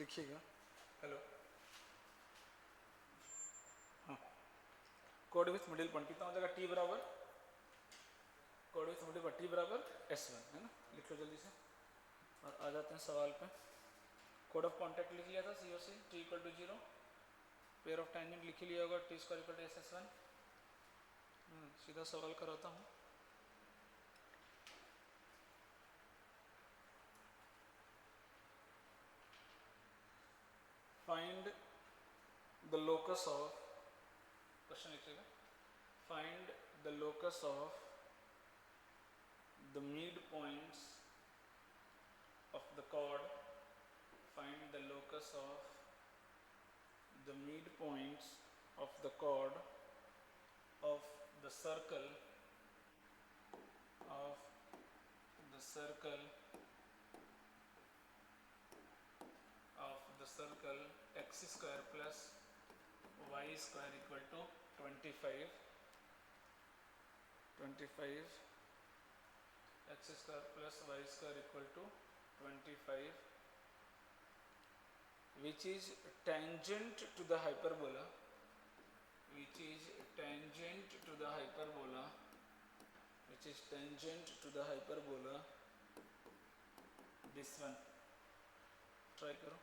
लिखिएगा। हेलो, हाँ, code with middle point कितना हो जाएगा? टी बराबर code with middle point T बराबर S1 है ना। लिख लो जल्दी से और आ जाते हैं सवाल पे। कोड ऑफ कॉन्टैक्ट लिख लिया था सी और C, T equal to 0। Pair of tangent लिख लिया होगा, T square equal to SS1। सीधा सवाल कराता हूँ। Find the locus of, question लिखिएगा, find the locus of the midpoints of the chord, find the locus of the midpoints of the chord of the circle x square plus y square equal to 25 x square plus y square equal to 25, which is tangent to the hyperbola, this one. Try करो।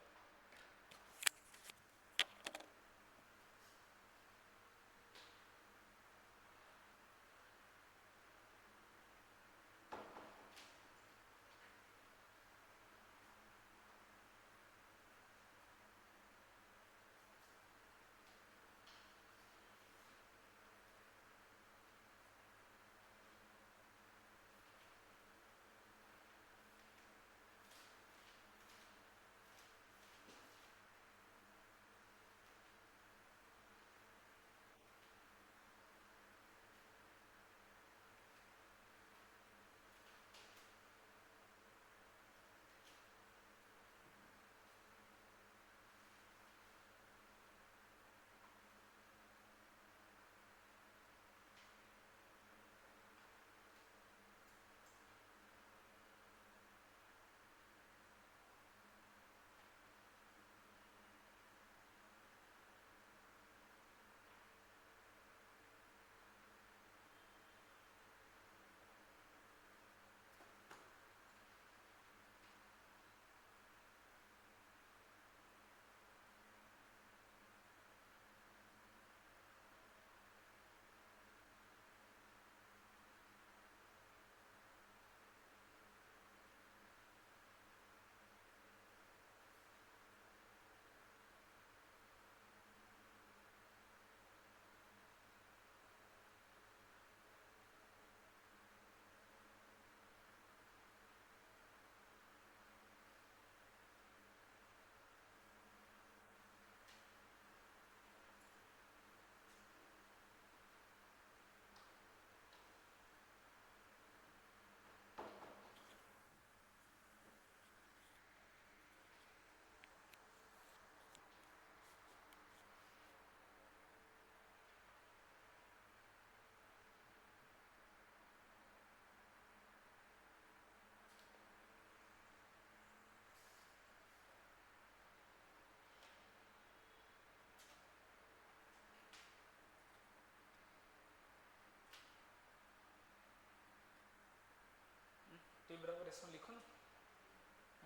T बराबर इसमें लिखो ना,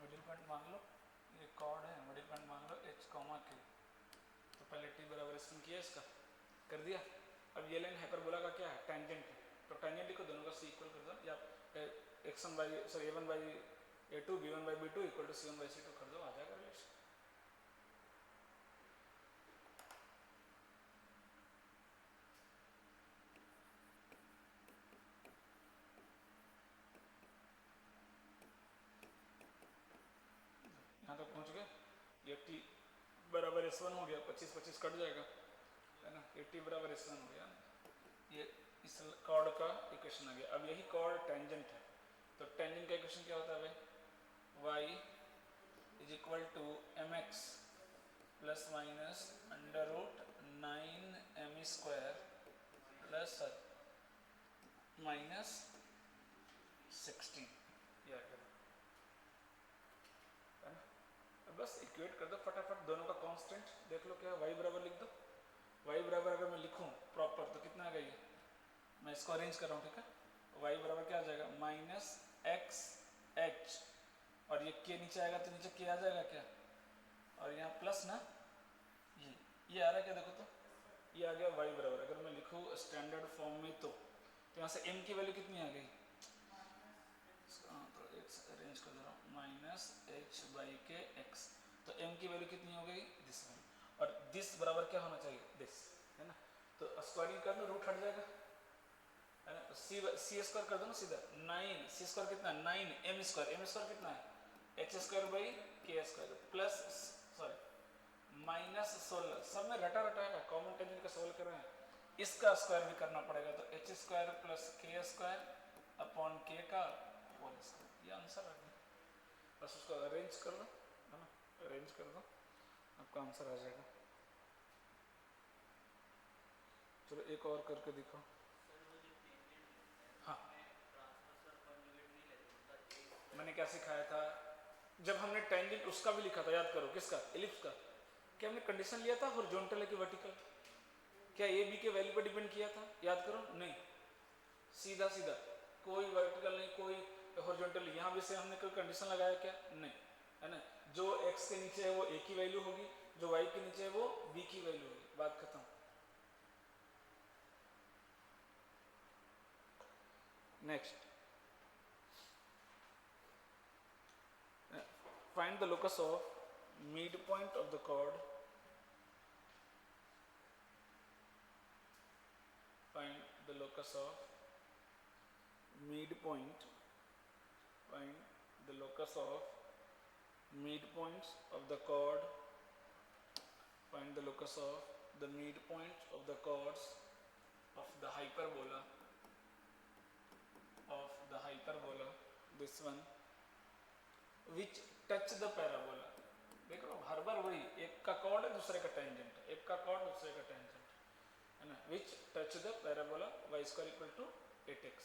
middle point मान लो, ये cord है, middle point मान लो h comma k। तो पहले टी बराबर इसमें किया, इसका कर दिया। अब ये लाइन हाइपरबोला का क्या है? टेंजेंट है। तो टेंजेंट लिखो, दोनों का सी इक्वल कर दो, या a1 by sorry a1 by a2 b1 by b2 equal to c1 by c2 कर दो, आ जाएगा रिलेशन। यहाँ तक पहुँच गए। ये टी बराबर S1 हो गया, 25-25 कट जाएगा, है ना। ये टी बराबर S1 हो गया, ये इस कॉर्ड का इक्वेशन आ गया। अब यही कॉर्ड टेंजेंट है, तो टेंजेंट का इक्वेशन क्या होता है भाई? y is equal to mx plus minus under root 9m square plus minus 16, है ना। बस सब्स्टिट्यूट कर दो फटाफट, दोनों का कांस्टेंट देख लो क्या है, y बराबर लिख दो। y बराबर अगर मैं लिखूं प्रॉपर तो कितना आ गया ये, मैं इसको अरेंज कर रहा हूँ, ठीक है। y बराबर क्या आ जाएगा, माइनस एक्स एच, और ये के नीचे आएगा तो नीचे के आ जाएगा क्या, और यहाँ प्लस ना, ये आ रहा है क्या, देखो तो ये आ गया y बराबर, अगर मैं लिखूँ स्टैंडर्ड फॉर्म में तो यहाँ से m की वैल्यू कितनी आ गई, तो अरेंज कर दे रहा हूँ, माइनस एच बाई के एक्स, तो m की वैल्यू कितनी हो गई, दिस वन, और दिस बराबर क्या होना चाहिए, दिस, है ना। तो स्क्वायरिंग कर लो, रूट हट जाएगा, है ना। तो सी स्क्वायर कर दो ना सीधा, 9 सी स्क्वायर कितना है 9, एम स्क्वायर कितना है एच स्क्वायर बाई के स्क्वायर प्लस सॉरी माइनस 16, सब में रटा रटा है, कॉमन टेंजेंट का सॉल्व कर रहे हैं, इसका स्क्वायर भी करना पड़ेगा, तो एच स्क्वायर प्लस के स्क्वायर अपॉन के का होल स्क्वायर, ये आंसर आ गया। बस उसको अरेंज कर लो, है ना, अरेंज कर दो, आपका आंसर आ जाएगा। चलो एक और करके दिखाओ। हाँ, मैंने क्या सिखाया था, जब हमने टेंजेंट उसका भी लिखा था, याद करो, किसका, एलिप्स का, क्या हमने कंडीशन लिया था हॉरिजॉन्टल है कि वर्टिकल, क्या ए बी के वैल्यू पर डिपेंड किया था, याद करो, नहीं, सीधा सीधा, कोई वर्टिकल नहीं, कोई हॉरिजॉन्टल, यहाँ भी से हमने कोई कंडीशन लगाया क्या, नहीं, है ना। जो x के नीचे है वो a की वैल्यू होगी, जो y के नीचे है वो b की वैल्यू होगी, बात खत्म। Next, find the locus of mid point of the chord, find the locus of midpoint, find the locus of midpoints of the chord, find the locus of the midpoint of the chords of the hyperbola, this one which touch the parabola। देख लो हर बार वही, एक का chord है दूसरे का tangent, एक का chord दूसरे का टेंजेंट, है ना, which touch the parabola y square equal to 8x।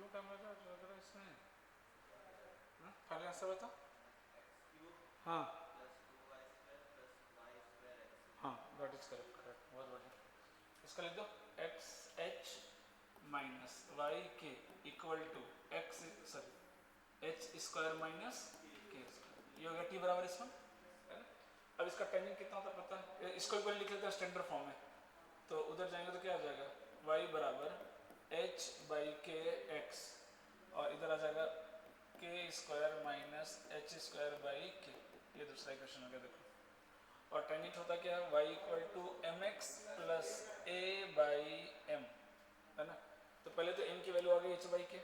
में क्या मिला था इसमें? फाइनल आंसर बता। हाँ हाँ, दैट इज करेक्ट, करेक्ट, बहुत बढ़िया। इसका लिख दो x h minus y k equal to x sorry h square minus k square. ये हो गया टी बराबर इसमें, है ना। अब इसका टेंजेंट कितना होता है पता है, इसको एक बार लिख लेते हैं स्टैंडर्ड फॉर्म में। तो उधर जाएंगे तो क्या आ जाएगा, y बराबर एच बाई के एक्स, और इधर आ जाएगा के square minus H square by के। ये दूसरा इक्वेशन हो गया देखो। और टेंजेंट होता क्या है, y equal to m x plus a by m, है ना। तो पहले तो m की वैल्यू आ गई h बाई के,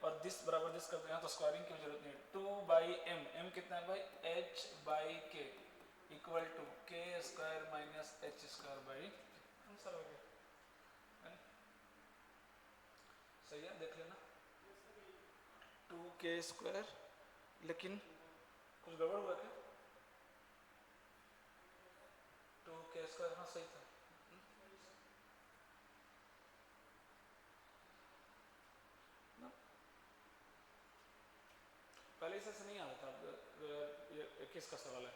और दिस बराबर दिस करते हैं तो स्क्वायरिंग की जरूरत नहीं है। 2 बाई एम, m कितना है भाई, h बाई के इक्वल टू के square minus H square by, answer हो गया, है ना। सही है, देख लेना 2k स्क्वायर, लेकिन कुछ गड़बड़ हुआ क्या, 2k स्क्वायर, हाँ सही था। पहले इसे नहीं आता था, ये 21 का सवाल है,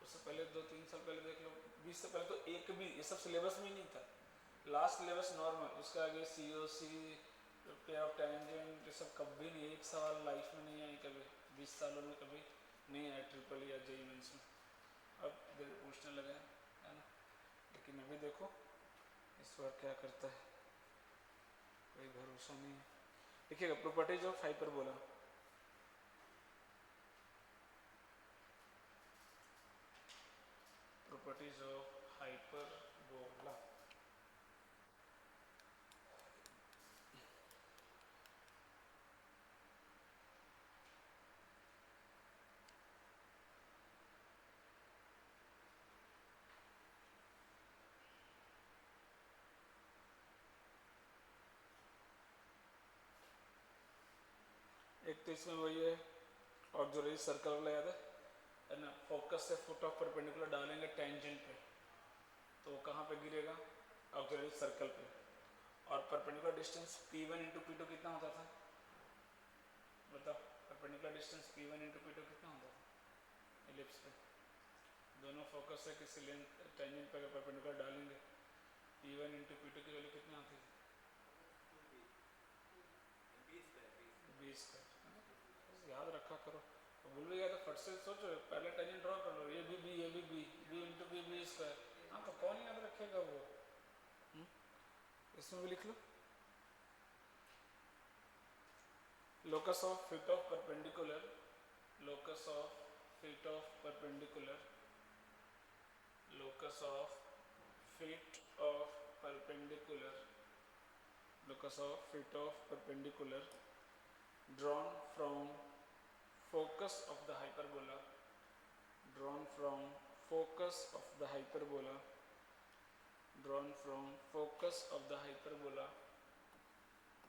उससे पहले 2-3 साल पहले देख लो, 20 से पहले तो एक भी ये सब सिलेबस में ही नहीं था। लास्ट सिलेबस नॉर्मल, उसका आगे COC पे ऑफ टेंजेंट, ये सब कभी नहीं, एक सवाल लाइफ में नहीं आई कभी, 20 सालों में कभी नहीं आया ट्रिपल या JEE मेंस में। अब पूछने लगे हैं, है ना। लेकिन अभी देखो इस बार क्या करता है, कोई भरोसा नहीं है। देखिएगा properties of hyperbola, properties of hyperbola। एक तो इसमें वही है ऑक्सिलरी सर्कल वाला, याद है ना। फोकस से फुट ऑफ परपेंडिकुलर डालेंगे टेंजेंट पे, तो कहाँ पे गिरेगा, ऑक्सिलरी सर्कल पे। और perpendicular distance P1 into P2 कितना होता था, बताओ। Perpendicular distance P1 into P2 कितना होता था एलिप्स पे। दोनों फोकस से किसी लेंथ टेंजेंट पे परपेंडिकुलर डालेंगे, P1 इंटू P2 की वैल्यू कितनी आती है, 20 का, है ना। याद रखा करो, तो भूल भी गया तो फट से सोचो, पहले टेंजेंट ड्रॉ कर लो, ये भी बी, ये भी B, B into B, B square. हाँ तो कौन याद रखेगा वो, इसमें भी लिख लो। Locus of fit of perpendicular, locus of fit of perpendicular, locus of fit of perpendicular, locus of fit of perpendicular drawn from focus of the hyperbola, drawn from focus of the hyperbola, drawn from focus of the hyperbola,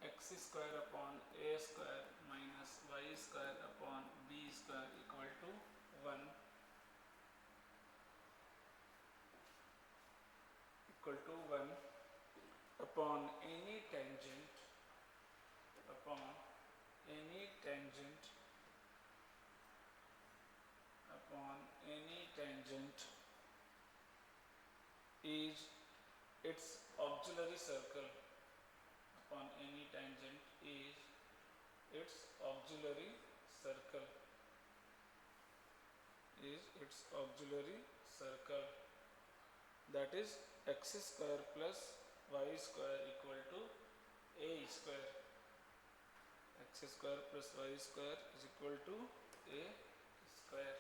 x square upon a square minus y square upon b square equal to 1, equal to 1 upon any tangent, upon any tangent, upon any tangent is its auxiliary circle, upon any tangent is its auxiliary circle, is its auxiliary circle, that is x square plus y square equal to a square, x square plus y square is equal to a square,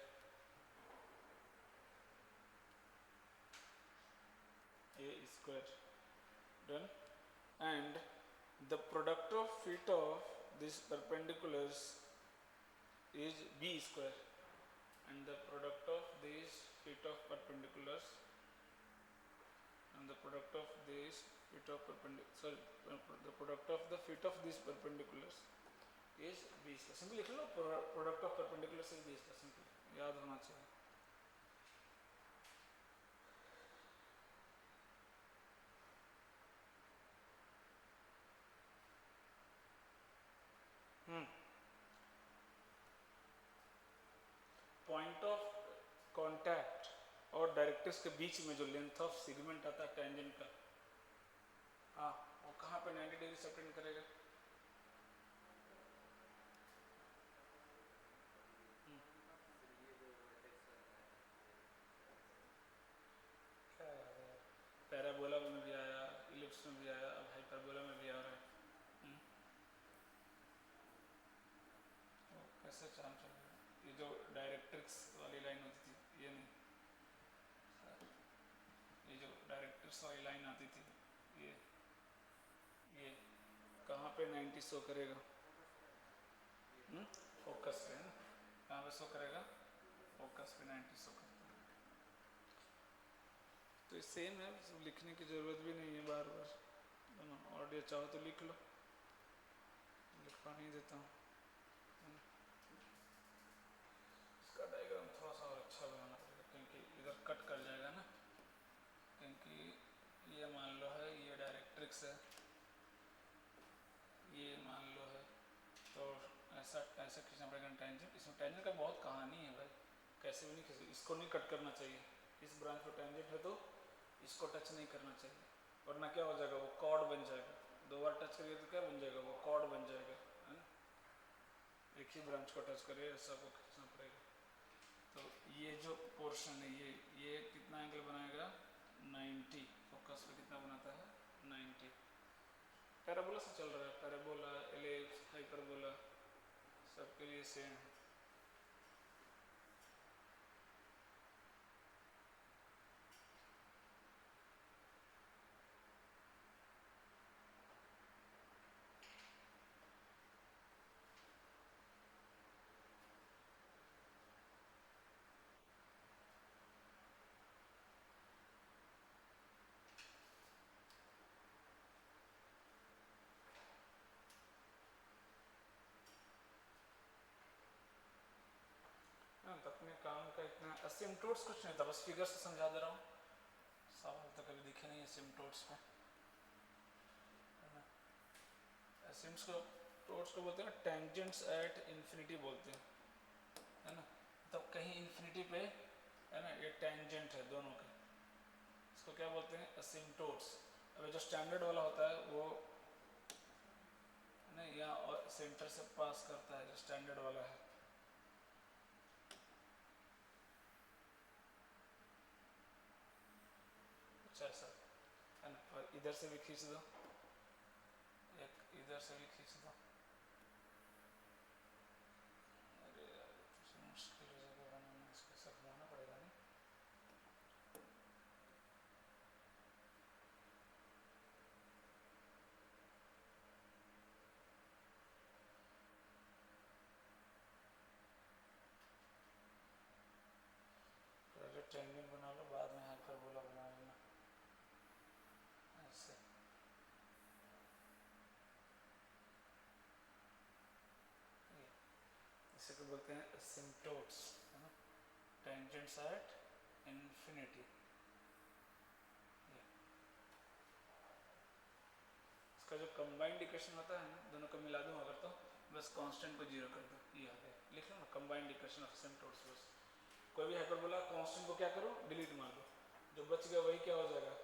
a square, done. And the product of fit of these perpendiculars is b square, and the product of these fit of perpendiculars, and the product of these fit of the product of the fit of these perpendiculars is b square. Simple लिख लो, product of perpendicular is b square, simple याद होना चाहिए। और directrix के बीच में जो length of segment आता है टेंजेंट का, हाँ, वो कहाँ पे 90 डिग्री सेपरेट करेगा? क्या याद है? पैराबोला में भी आया, इलिप्स में भी आया, अब हाइपरबोला में भी आ रहा है। तो कैसे चांद चलेगा? ये जो डायरेक्ट्रिक्स वाली लाइन होती थी, ये नहीं, ये जो डायरेक्ट्रिक्स वाली लाइन आती थी, ये कहाँ पे 90 शो करेगा? फोकस पे है ना, कहाँ पे शो करेगा? फोकस पे 90 शो करेगा। तो ये सेम है, सब लिखने की ज़रूरत भी नहीं है बार बार, है ना। और ये चाहो तो लिख लो, लिखवा नहीं देता हूँ। इसका डायग्राम थोड़ा सा और अच्छा बनाना पड़ेगा, क्योंकि इधर कट कर जाएगा ना, क्योंकि ये मान लो है, ये डायरेक्ट्रिक्स है, ये मान लो है, तो ऐसा ऐसा खींचना पड़ेगा टेंजेंट। इसमें टेंजेंट का बहुत कहानी है भाई, कैसे भी नहीं खींच, इसको नहीं कट करना चाहिए, इस ब्रांच पर टेंजेंट है तो इसको टच नहीं करना चाहिए, वरना क्या हो जाएगा, वो कॉर्ड बन जाएगा। दो बार टच करिए तो क्या बन जाएगा, वो कॉर्ड बन जाएगा, है ना। एक ही ब्रांच को टच करिए, ऐसा को खींचना पड़ेगा। तो ये जो पोर्शन है, ये कितना एंगल बनाएगा? 90। फोकस पे कितना बनाता है? 90। पैराबोला से चल रहा है, पैराबोला, एलिप्स, हाइपरबोला, सबके लिए सेम है। तो अपने काम का इतना असिम्प्टोट्स कुछ नहीं था, बस फिगर से समझा दे रहा हूँ। सवाल तो कभी दिखे नहीं असिम्प्टोट्स पे, है ना। असिम्प्टोट्स को बोलते हैं टेंजेंट्स एट इन्फिनिटी बोलते हैं, है ना। तो कहीं इन्फिनिटी पे, है ना, ये टेंजेंट है दोनों के, इसको क्या बोलते हैं? असिम्प्टोट्स। अब जो स्टैंडर्ड वाला होता है वो नहीं, यहाँ सेंटर से पास करता है, जो स्टैंडर्ड वाला है। अच्छा ऐसा, है ना। और इधर से भी खींच दो, एक इधर से भी खींच दो। अरे यार तो मुश्किल हो जाएगा बनाना, इसको ऐसा घुमाना पड़ेगा नहीं। पहले टेंजेंट बना लो, बाद में हाइपरबोला बना लेना, ऐसे। इसे को बोलते हैं असिम्प्टोट्स, है ना, टेंजेंट्स एट इन्फिनिटी। इसका जो कंबाइंड इक्वेशन होता है ना, दोनों को मिला दूँ अगर, तो बस कांस्टेंट को जीरो कर दो, ये आ गया। लिख लो ना, कंबाइंड इक्वेशन ऑफ असिम्प्टोट्स। बस कोई भी हाइपरबोला कांस्टेंट को क्या करो, डिलीट मार दो, जो बच गया वही क्या हो जाएगा,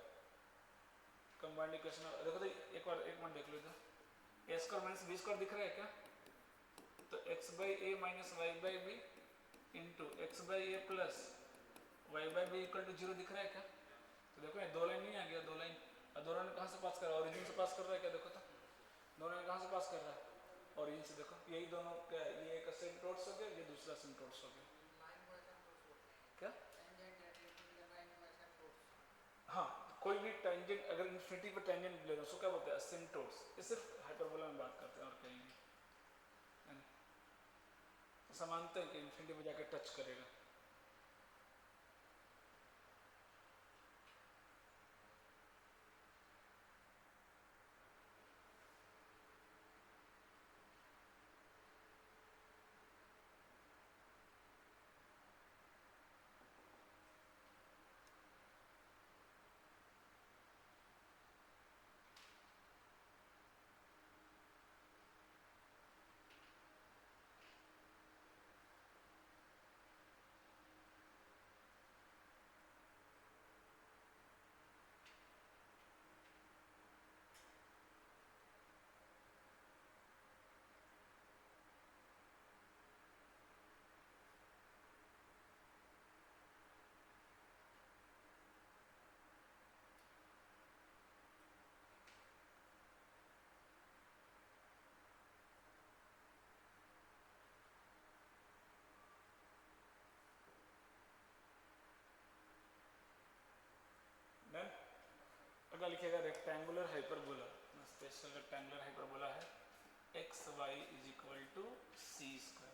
कंबाइंड इक्वेशन। देखो तो एक बार, एक मिनट देख लो, a square minus b square दिख रहा है क्या? तो x by a minus y by b into x by a plus y by b equal to zero दिख रहा है क्या? तो देखो ये दो लाइन नहीं आ गया, दो लाइन, और दो लाइन कहाँ से पास कर रहा है? ओरिजिन से पास कर रहा है क्या? देखो तो दो लाइन कहाँ से पास कर रहा है? ओरिजिन से। देखो यही दोनों क्या, ये एक असिम्प्टोट्स हो गया, ये दूसरा असिम्प्टोट्स हो गया। क्या? हाँ, कोई भी टेंजेंट अगर इन्फिनिटी पर टेंजेंट ले लो, उसको क्या बोलते हैं? असिम्प्टोट्स। ये सिर्फ हाइपरबोला में बात करते हैं, और कहीं नहीं। तो समानते हैं कि इन्फिनिटी में जाकर टच करेगा। Rectangular hyperbola, special rectangular hyperbola है X Y is equal to C square.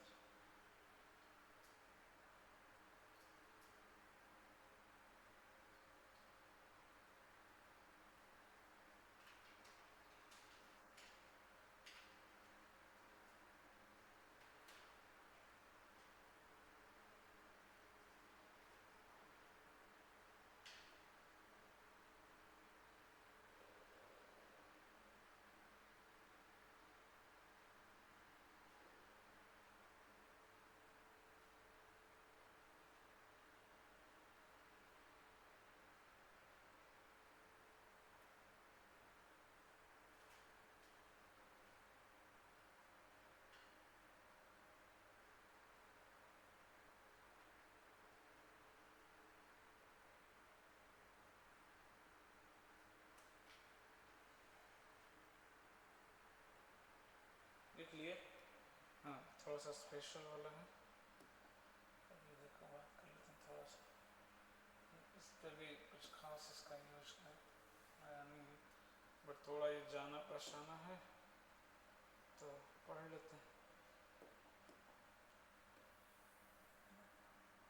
देख लिए? हाँ, थोड़ा सा स्पेशल वाला है, अभी देखो बात कर लेते हैं थोड़ा सा, इस पर भी कुछ खास इसका यूज आया नहीं है, बट थोड़ा ये जाना पहचाना है तो पढ़ लेते हैं।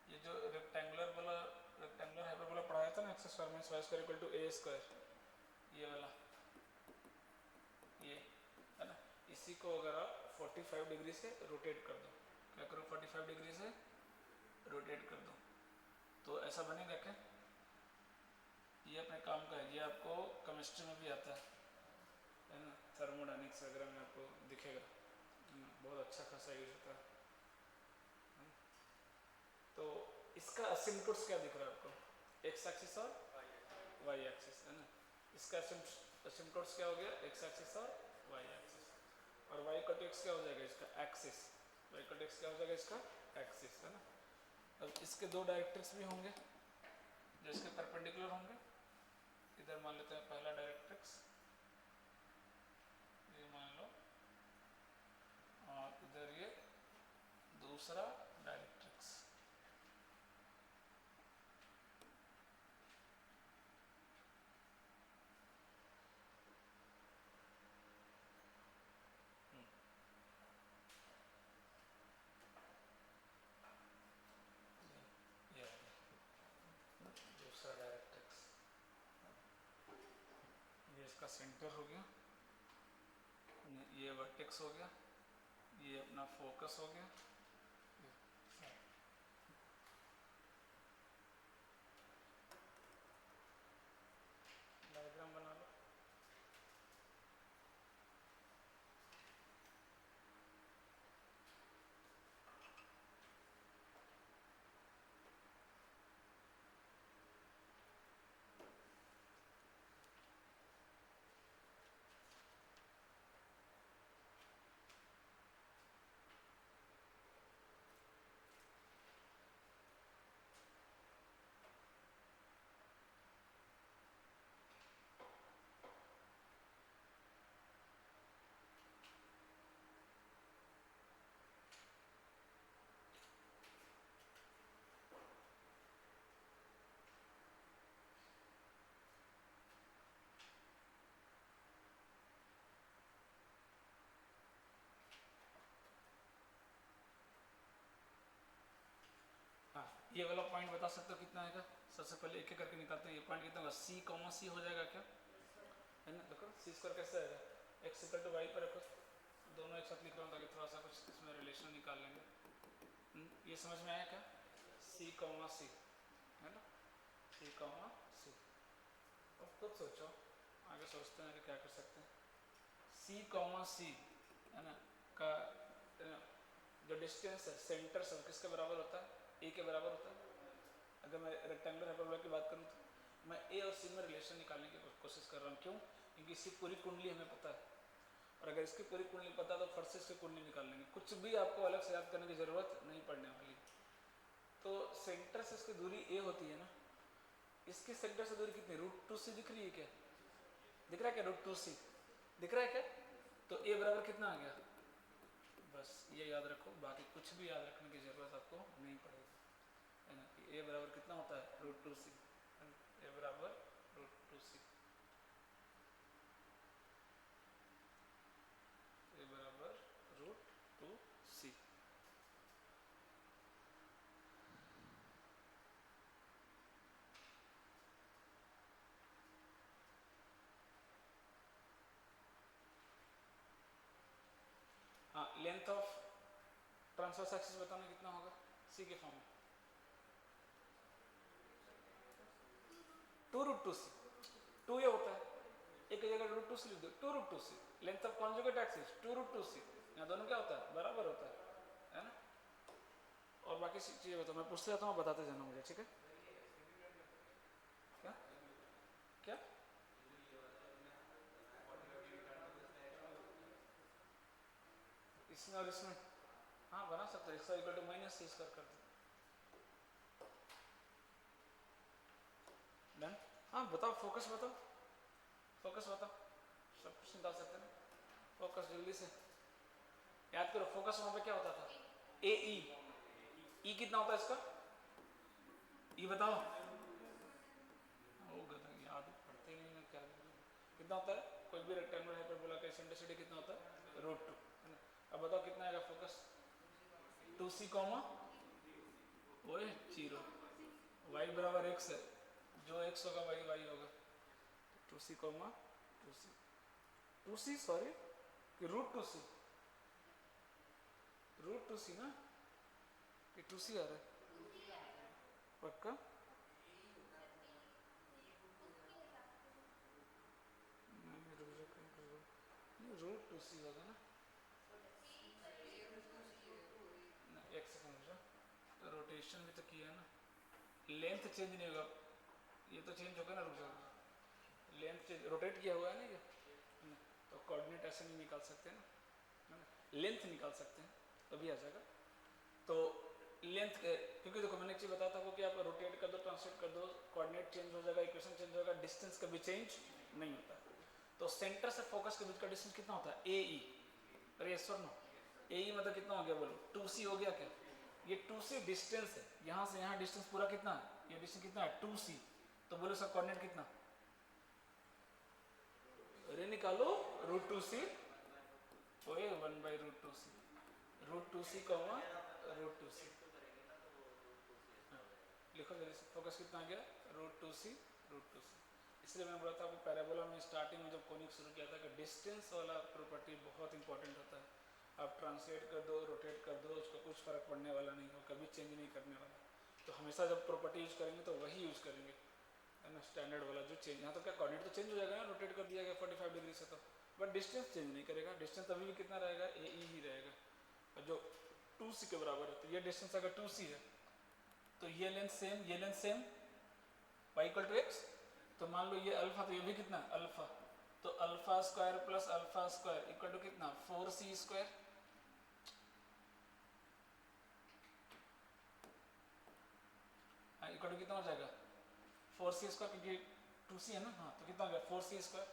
ये जो रेक्टेंगुलर वाला, रेक्टेंगुलर हाइपरबोला पढ़ाया था ना, x square minus y square equal to a square, ये वाला, ये है ना, इसी को अगर आप 45 डिग्री से रोटेट कर दो, क्या करो 45 डिग्री से रोटेट कर दो, तो ऐसा बनेगा क्या? ये अपने काम का है, ये आपको केमिस्ट्री में भी आता है ना, थर्मोडायनेमिक्स वगैरह में आपको दिखेगा, बहुत अच्छा खासा यूज होता है। तो इसका असिम्पटोट्स क्या दिख रहा है आपको? एक्स एक्सिस और वाई एक्सिस, है ना, इसका असिम्पटोट्स क्या हो गया? एक्स एक्सिस और वाई एक्सिस, और वाई का टू एक्स क्या हो जाएगा? इसका एक्सिस, वाई का टू एक्स क्या हो जाएगा? इसका एक्सिस, है ना। अब इसके दो डायरेक्ट्रिक्स भी होंगे जो इसके परपेंडिकुलर होंगे, इधर मान लेते हैं पहला डायरेक्ट्रिक्स, ये मान लो, और इधर ये दूसरा डायरेक्ट्रिक्स। ये दूसरा डायरेक्ट्रिक्स, ये इसका सेंटर हो गया, ये वर्टेक्स हो गया, ये अपना फोकस हो गया, डायग्राम बना लो। हाँ, ये वाला पॉइंट बता सकते हो कितना आएगा? सबसे पहले एक एक करके निकालते हैं, ये पॉइंट कितना होगा? सी कॉमा सी हो जाएगा क्या, है ना। देखो सी स्क्वायर कैसे आएगा? एक्स इक्वल टू वाई पर रखो, दोनों एक साथ लिख रहा हूँ ताकि थोड़ा सा कुछ इसमें रिलेशन निकाल लेंगे। ये समझ में आया क्या? सी कॉमा सी, है ना, सी कॉमा सी। अब खुद सोचो, आगे सोचते हैं कि क्या कर सकते हैं। सी कॉमा सी, है ना, का जो डिस्टेंस है सेंटर से किसके बराबर होता है? ए के बराबर होता है। अगर मैं रेक्टेंगुलर हाइपरबोला की बात करूँ तो मैं ए और सी में रिलेशन निकालने की कोशिश कर रहा हूँ। क्यों? क्योंकि इसकी पूरी कुंडली हमें पता है, और अगर इसकी पूरी कुंडली पता तो फर्स्ट से इसकी कुंडली निकाल लेंगे, कुछ भी आपको अलग से याद करने की ज़रूरत नहीं पड़ने वाली। तो सेंटर से इसकी दूरी ए होती है ना, इसकी सेंटर से दूरी कितनी? √2c दिख रही है क्या? दिख रहा है क्या? √2c दिख रहा है क्या? तो ए बराबर कितना आ गया? बस ये याद रखो, बाकी कुछ भी याद रखने की ज़रूरत आपको नहीं पड़ेगी, है ना। ए बराबर कितना होता है? √2c, ए बराबर √2c। Length of transverse axis बताना कितना होगा सी के फॉर्म में, 2√2c, 2 ये होता है, एक जगह √2c लिख दो, 2√2c, length of conjugate axis 2√2c, यहाँ दोनों क्या होता है बराबर होता है ना। और बाकी चीजें बताओ, मैं पूछते जाता हूँ बताते जाना मुझे, ठीक है। क्या क्या इसमें और इसमें, हाँ बना सकते हैं, इसका equal to minus c square कर दो, डन। हाँ बताओ, फोकस बताओ, फोकस बताओ, सब कुछ निकाल सकते हैं ना, फोकस जल्दी से याद करो। फोकस वहां पे क्या होता था, ए ई, ई कितना होता है इसका, ई बताओ, ओ गधा याद पढ़ते नहीं ना क्या, कितना होता है, कोई भी रेक्टेंगुलर हाइपरबोला का एसेंट्रिसिटी कितना होता है, √2 है ना। अब बताओ कितना आएगा फोकस, 2c कॉमा ओए 0, y बराबर x है, जो x होगा y y होगा, 2c comma 2c, 2c sorry कि √2c, √2c ना कि 2c आ रहा है पक्का, √2c होगा ना, एक सेकंड रुक जाओ, तो रोटेशन भी तो किया है ना, लेंथ चेंज नहीं होगा, ये तो चेंज होगा ना, रुक जाओ, लेंथ चेंज रोटेट किया हुआ है ना ये, तो कोऑर्डिनेट ऐसे नहीं निकाल सकते ना, है ना, लेंथ निकाल सकते हैं तभी आ जाएगा। तो लेंथ क्योंकि देखो मैंने एक चीज बताया था वो कि आप रोटेट कर दो ट्रांसलेट कर दो कोऑर्डिनेट चेंज हो जाएगा, इक्वेशन चेंज होगा, डिस्टेंस कभी चेंज नहीं होता। तो सेंटर से फोकस के बीच का डिस्टेंस कितना होता है, ए ई, अरे यस और नो, ए ई मतलब कितना हो गया बोलो, 2c हो गया क्या, ये 2c डिस्टेंस है, यहाँ से यहाँ डिस्टेंस पूरा कितना है, ये डिस्टेंस कितना है 2c, तो बोलो इसका कोऑर्डिनेट कितना, अरे निकालो √2c, ओए 1/√2c, √2c कॉमा √2c, लिखो जल्दी से, फोकस कितना आ गया √2c, √2c। इसलिए मैं बोला था आपको पैराबोला में स्टार्टिंग में जब कोनिक शुरू किया था कि डिस्टेंस वाला प्रॉपर्टी बहुत इंपॉर्टेंट होता है, आप ट्रांसलेट कर दो रोटेट कर दो उसको कुछ फर्क पड़ने वाला नहीं हो, कभी चेंज नहीं करने वाला, तो हमेशा जब प्रॉपर्टी यूज करेंगे तो वही यूज करेंगे, है ना, स्टैंडर्ड वाला जो चेंज, यहाँ तो क्या कोऑर्डिनेट तो चेंज हो जाएगा ना, रोटेट कर दिया गया 45 डिग्री से, तो बट डिस्टेंस चेंज नहीं करेगा, डिस्टेंस अभी भी कितना रहेगा, ए ई ही रहेगा, और जो 2c के बराबर है, तो ये डिस्टेंस अगर 2c है तो ये लेंथ सेम, ये length same, y equal to x, तो मान लो ये अल्फा, तो ये भी कितना अल्फा, तो alpha square plus alpha square equal to कितना 4c स्क्वायर, इक्वल टू कितना हो जाएगा 4c स्क्वायर, क्योंकि 2c है ना, हाँ तो कितना हो गया 4c स्क्वायर,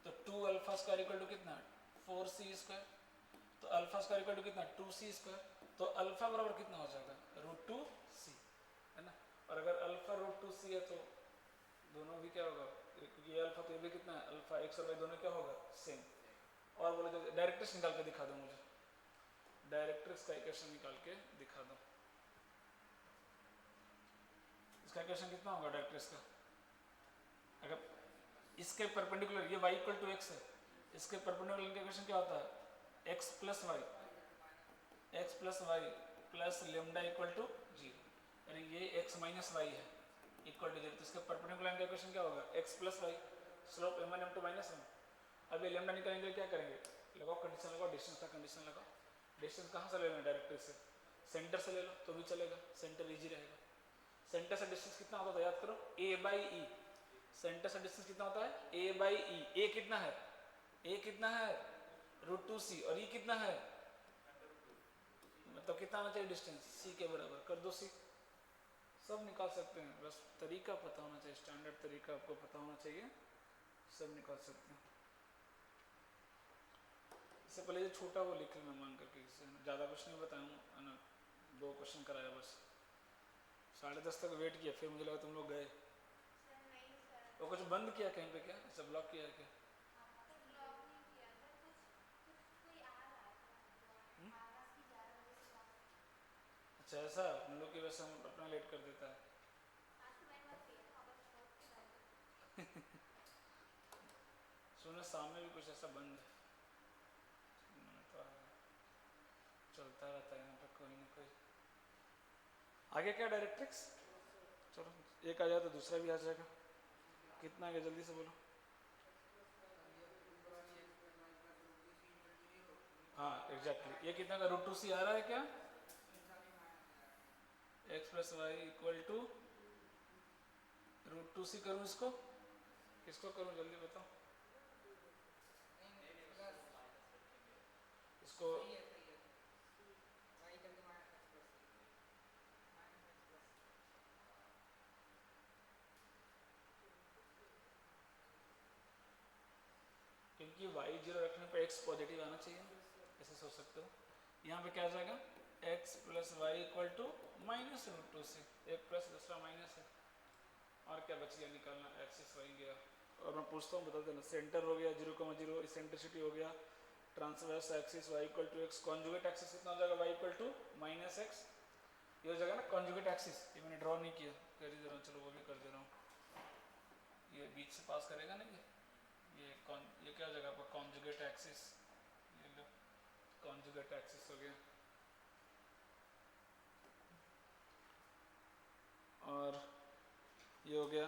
तो 2 अल्फा स्क्वायर इक्वल टू कितना 4c स्क्वायर, तो अल्फा स्क्वायर इक्वल टू कितना 2c स्क्वायर, तो अल्फा बराबर कितना हो जाएगा √2c, है ना, और अगर अल्फा √2c है तो दोनों भी क्या होगा, क्योंकि ये अल्फा तो ये भी कितना है अल्फा, x और y दोनों क्या होगा सेम। और बोले तो डायरेक्ट्रिक्स निकाल के दिखा दो मुझे, डायरेक्ट्रिक्स का इक्वेशन निकाल के दिखा दो, इसका इक्वेशन कितना होगा डायरेक्ट्रिक्स का, अगर इसके परपेंडिकुलर ये y इक्वल टू x है, इसके परपेंडिकुलर इक्वेशन क्या होता है x plus y, x plus y plus lambda equal to 0, अरे ये x माइनस वाई है इक्वल टू 0, तो इसका परपेंडिकुलर लाइन का इक्वेशन क्या होगा x plus y, slope m1 m2 minus 1। अब ये लेमडा निकालेंगे क्या करेंगे, लगाओ कंडीशन लगाओ, डिस्टेंस का कंडीशन लगाओ, डिस्टेंस कहाँ से ले लेना डायरेक्टली से, सेंटर से ले लो तो भी चलेगा, सेंटर इजी रहेगा, सेंटर से डिस्टेंस कितना होता है याद करो a/e, सेंटर से डिस्टेंस कितना होता है a/e, a कितना है, a कितना है √2c, और e कितना है, मतलब कितना आना चाहिए डिस्टेंस c के बराबर, कर दो c, सब निकाल सकते हैं, बस तरीका पता होना चाहिए, स्टैंडर्ड तरीका आपको पता होना चाहिए, सब निकाल सकते हैं। इससे पहले जो छोटा वो लिख लेना मान करके, ज़्यादा कुछ नहीं बताऊँ, है ना, 2 क्वेश्चन कराया बस, 10:30 तक वेट किया, फिर मुझे लगा तुम लोग गए, वो कुछ बंद किया कहीं पे क्या, ऐसा ब्लॉक किया है क्या, अच्छा ऐसा हम लोग की वजह से हम अपना लेट कर देता है सुनो सामने भी कुछ ऐसा बंद है, चलता रहता है यहाँ पे कोई ना कोई। आगे क्या डायरेक्ट्रिक्स, चलो एक आ जाए तो दूसरा भी आ जाएगा। कितना आगे जल्दी से बोलो। हाँ एग्जैक्टली, ये कितना का √2c आ रहा है क्या? x plus y equal to √2c करूँ इसको, किसको करूँ जल्दी बताओ। इसको क्योंकि y 0 रखने पर x पॉजिटिव आना चाहिए, ऐसे सोच सकते हो। यहाँ पे क्या आ जाएगा, x plus y equal to -√2c, एक प्लस दूसरा माइनस है, और क्या बच गया निकालना, एक्सिस वही गया। और मैं पूछता हूँ बता देना, सेंटर हो गया 0,0, इसेंट्रिसिटी हो गया, transverse axis y equal to x, conjugate axis कितना हो जाएगा y इक्वल टू -x, ये हो जाएगा ना कॉन्जुगेट एक्सिस। ये मैंने ड्रॉ नहीं किया, कर ही दे रहा हूँ, चलो वो भी कर दे रहा हूँ। ये बीच से पास करेगा ना ये क्या हो जाएगा आपका कॉन्जुगेट एक्सिस, ये लो कॉन्जुगेट एक्सिस हो गया। और ये हो गया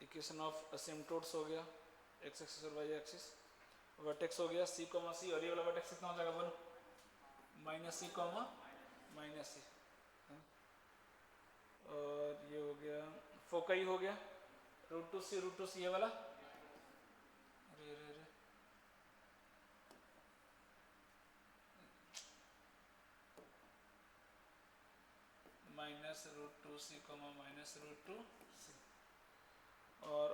इक्वेशन ऑफ असिम्प्टोट्स हो गया, x एक्सिस और y एक्सिस। वर्टेक्स हो गया c, c, और ये वाला वर्टेक्स कितना हो जाएगा बोलो, -c, -c। और ये हो गया फोकई हो गया √2c ये वाला, अरे अरे अरे -√2c, -√2c। और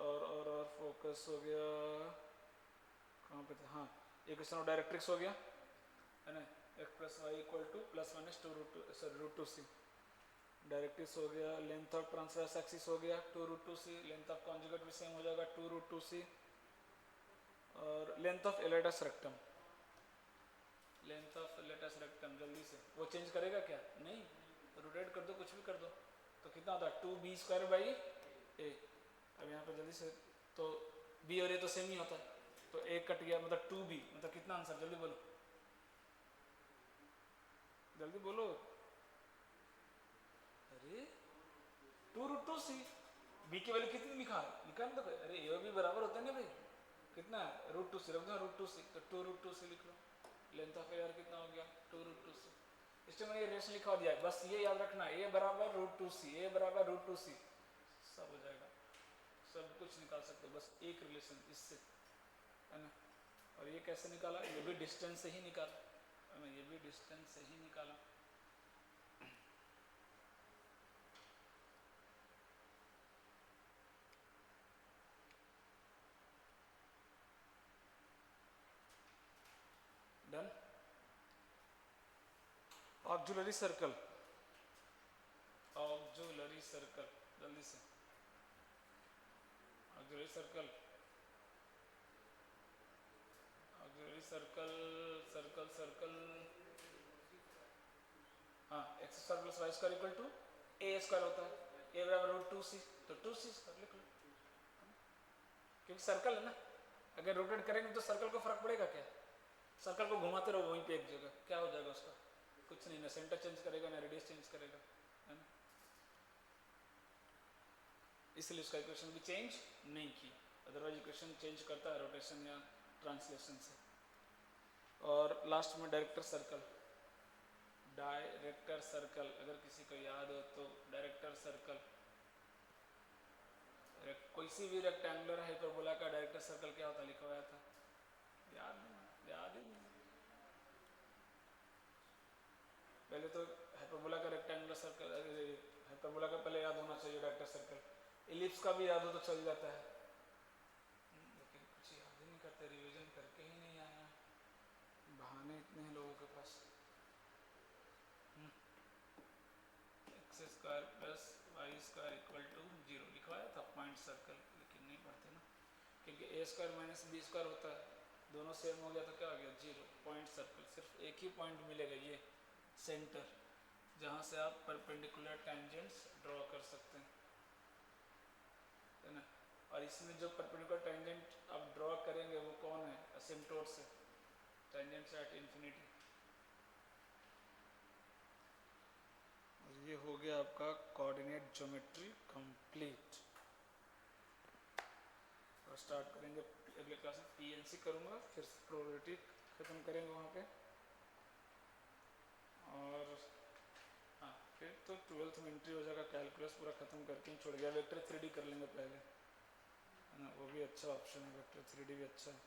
फोकस हो गया कहाँ पे था, हाँ इक्वेशन ऑफ डायरेक्ट्रिक्स हो गया है ना, x plus y equal to +(-2√2c), directrix हो गया। लेंथ ऑफ ट्रांसवर्स एक्सिस हो गया 2√2c, लेंथ ऑफ कॉन्जुगेट भी सेम हो जाएगा 2√2c। और length of latus rectum, length of latus rectum जल्दी से, वो चेंज करेगा क्या, नहीं, रोटेट कर दो, कुछ भी कर दो, तो कितना होता है 2b²/a। अब यहाँ पे जल्दी से, तो b और a तो सेम ही होता है, तो a कट गया, मतलब 2b, मतलब कितना आंसर, जल्दी बोलो जल्दी बोलो, अरे 2√2c, b की वैल्यू कितनी लिखा है, निकाल दो, अरे ये भी बराबर होता है ना भाई, कितना है √2c, रख दो √2c, तो 2√2c लिख लो। लेंथ ऑफ एयर कितना हो गया 2√2c। इस टाइम मैंने ये रिलेशन लिखा दिया है, बस ये याद रखना, a बराबर √2c, a बराबर √2c, सब हो जाएगा, सब कुछ निकाल सकते हो, बस एक रिलेशन इससे, है ना। और ये कैसे निकाला, ये भी डिस्टेंस से ही निकाला, है ना, ये भी डिस्टेंस से ही निकाला। Done. Auxiliary circle, auxiliary circle जल्दी से, auxiliary circle, auxiliary circle, circle circle, हाँ x² + y² equal to a² होता है, a बराबर √2c, तो 2c² लिख लो, क्योंकि सर्कल है ना, अगर रोटेट करेंगे तो सर्कल को फर्क पड़ेगा क्या, सर्कल को घुमाते रहो वहीं पे एक जगह, क्या हो जाएगा उसका, कुछ नहीं, ना सेंटर चेंज करेगा ना रेडियस चेंज करेगा, है ना, इसलिए उसका इक्वेशन भी चेंज नहीं की, अदरवाइज इक्वेशन चेंज करता है रोटेशन या ट्रांसलेशन से। और लास्ट में डायरेक्टर सर्कल, डायरेक्टर सर्कल अगर किसी को याद हो तो, डायरेक्टर सर्कल, कोई सी भी रेक्टेंगुलर हाइपरबोला का डायरेक्टर सर्कल क्या होता लिखा हुआ था, याद नहीं, याद ही नहीं। पहले तो हाइपरबोला का रेक्टेंगुलर सर्कल, हाइपरबोला का पहले याद होना चाहिए डायरेक्टर सर्कल, इलिप्स का भी याद हो तो चल जाता है, लेकिन कुछ याद ही नहीं करते, रिवीजन करके ही नहीं आया, बहाने इतने हैं लोगों के पास। x² + y² इक्वल टू 0 लिखवाया था पॉइंट सर्कल, लेकिन नहीं पढ़ते ना, क्योंकि a² - b² होता है, दोनों सेम हो गया तो क्या हो गया 0, पॉइंट सर्कल, सिर्फ एक ही पॉइंट मिलेगा, ये सेंटर, जहाँ से आप परपेंडिकुलर टेंजेंट्स ड्रॉ कर सकते हैं, है ना। और इसमें जो परपेंडिकुलर टेंजेंट आप ड्रॉ करेंगे वो कौन है, असिम्प्टोट से, टेंजेंट्स एट इन्फिनिटी, ये हो गया आपका कोऑर्डिनेट ज्योमेट्री कंप्लीट। और स्टार्ट करेंगे अगले क्लास में पीएनसी करूँगा, फिर प्रोबेबिलिटी ख़त्म करेंगे वहाँ पे। और हाँ, फिर तो 12th में एंट्री हो जाएगा, कैलकुलस पूरा ख़त्म करके ही छोड़ गया। वेक्टर 3D कर लेंगे पहले, है ना, वो भी अच्छा ऑप्शन है, वेक्टर 3D भी अच्छा है।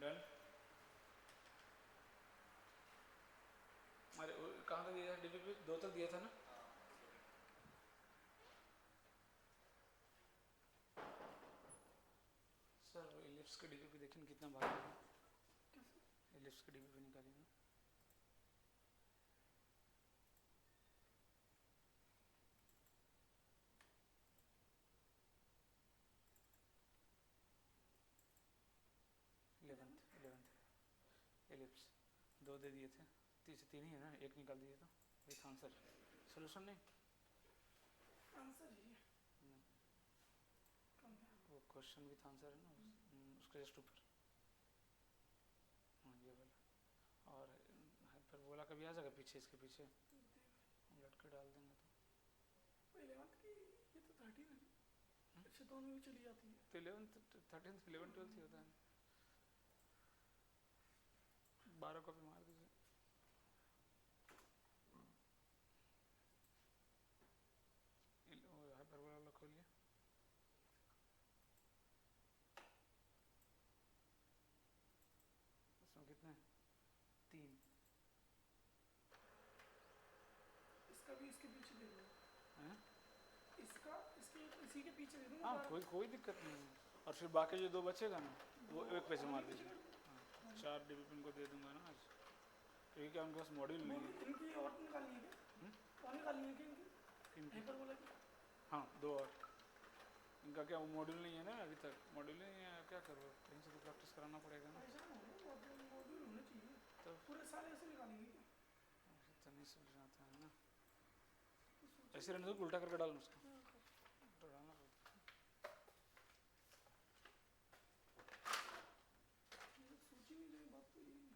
डन। अरे कहाँ तक दिया था डीपीपी? 2 तक दिया था ना। सर वो इलिप्स के डीपीपी देखिए कितना भारी है। इलिप्स के डीपीपी निकालिए। इलेवेंथ एलिप्स 2 दे दिए थे, 3 ही है ना, 1 निकाल दिए तो विथ आंसर। सोल्यूशन नहीं, आंसर ही वो क्वेश्चन विथ आंसर है ना, उसके जस्ट ऊपर। हाँ ये वाला। और हाइपरबोला का भी आ जाएगा पीछे, इसके पीछे लटके डाल देंगे तो 11th की ये तो 13 है, अच्छा दोनों में भी चली जाती है। तो 11th 13th 11 12th ही होता है। 12 कॉपी मार दीजिए। हाइपरबोला वाला खोलिए। इसमें कितने हैं? 3। इसका भी इसके पीछे दे दो, हैं? इसका इसके इसी के पीछे दे दूंगा। हाँ कोई दिक्कत नहीं है। और फिर बाकी जो 2 बचेगा ना, वो 1 पे से मार दीजिए। हाँ 4 डीबीपी इनको दे दूंगा ना आज, क्योंकि क्या उनके पास मॉड्यूल नहीं है। इनकी और निकालनी है क्या? और निकालनी है क्या इनकी? हाइपरबोला की? हाँ 2 और। इनका क्या वो मॉड्यूल नहीं है ना अभी तक, मॉड्यूल नहीं है, क्या करो, कहीं से तो प्रैक्टिस कराना पड़ेगा ना। ऐसा मॉड्यूल होना चाहिए तो पूरे साल ऐसे निकालेंगे क्या? तो नहीं समझ आता है ना, ऐसे रहने दो, उल्टा करके डालना उसको, तो डालना पड़ेगा। सोची नहीं रही बात तो यही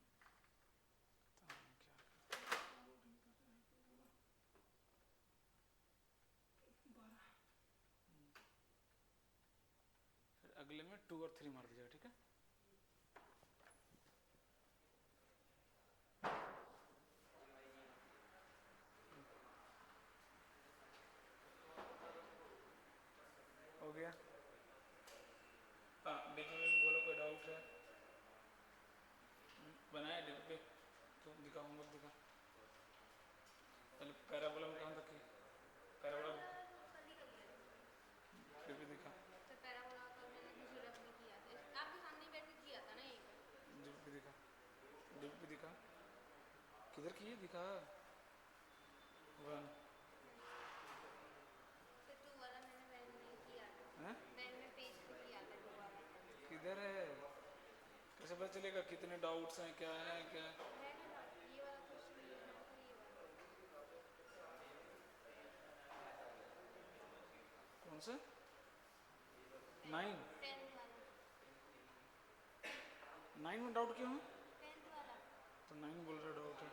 फिर अगले में 2 और 3 मार दीजिएगा, ठीक है। हो गया। हाँ डीपीपी में बोलो कोई डाउट है? बनाया डीपीपी तो दिखा, होमवर्क दिखा। पहले पैराबोला में कहाँ तक की? पैराबोला डीपीपी दिखा। तो पैराबोला का मैंने दूसरे रफ में किया था, आपके सामने बैठ के किया था ना एक। डीपीपी दिखा, डीपीपी दिखा, किधर की है दिखा। 1 फिर 2 वाला मैंने वैन में किया था, हैं? वैन में पेज पे किया था 2 वाला। किधर है, कैसे पता चलेगा कितने डाउट्स हैं, क्या है क्या? है ना ये वाला क्वेश्चन, ये वाला तो ये वाला। कौन सा? 9? 10th वाला, 9 में डाउट क्यों है? 10th वाला। तो 9 बोल रहे डाउट है।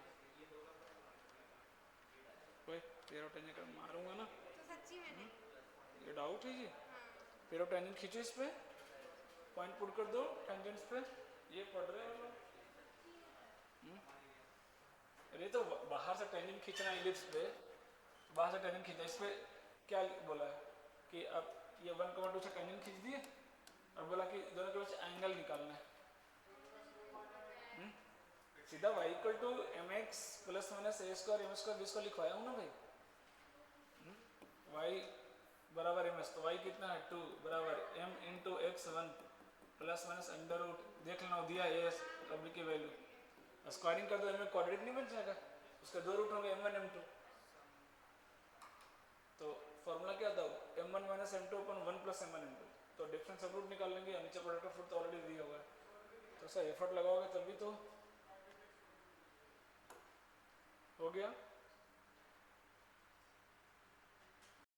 कोई पेरो टेंजेंट कर मारूंगा ना। तो सच्ची में नहीं। ये डाउट है जी। हाँ पेरो टेंजेंट खींचो, इस पे पॉइंट पुट कर दो टेंजेंट्स पे, ये पढ़ रहे हो लोग। अरे तो बाहर से टेंजेंट खींचना इलिप्स पे, बाहर से टेंजेंट खींचना, इस पे क्या बोला है कि अब ये 1,2 से टेंजेंट खींच दिए और बोला कि दोनों के बीच एंगल निकालना है। सीधा y equal to mx plus minus a square m square b square लिखवाया हूँ ना भाई। y बराबर ms, तो y कितना है 2 बराबर m into x 1 plus minus under root, देख लेना दिया है w की वैल्यू, स्क्वायरिंग कर दो, m में क्वाड्रेटिक नहीं बन जाएगा, उसके 2 रूट होंगे m1 m2। तो फॉर्मूला क्या था, m1 माइनस m2 अपन 1 प्लस m1 m2, तो डिफरेंस सब रूट निकाल लेंगे, नीचे प्रोडक्ट ऑफ रूट तो ऑलरेडी दिया हुआ है। तो सा एफर्ट लगाओगे तभी तो हो गया।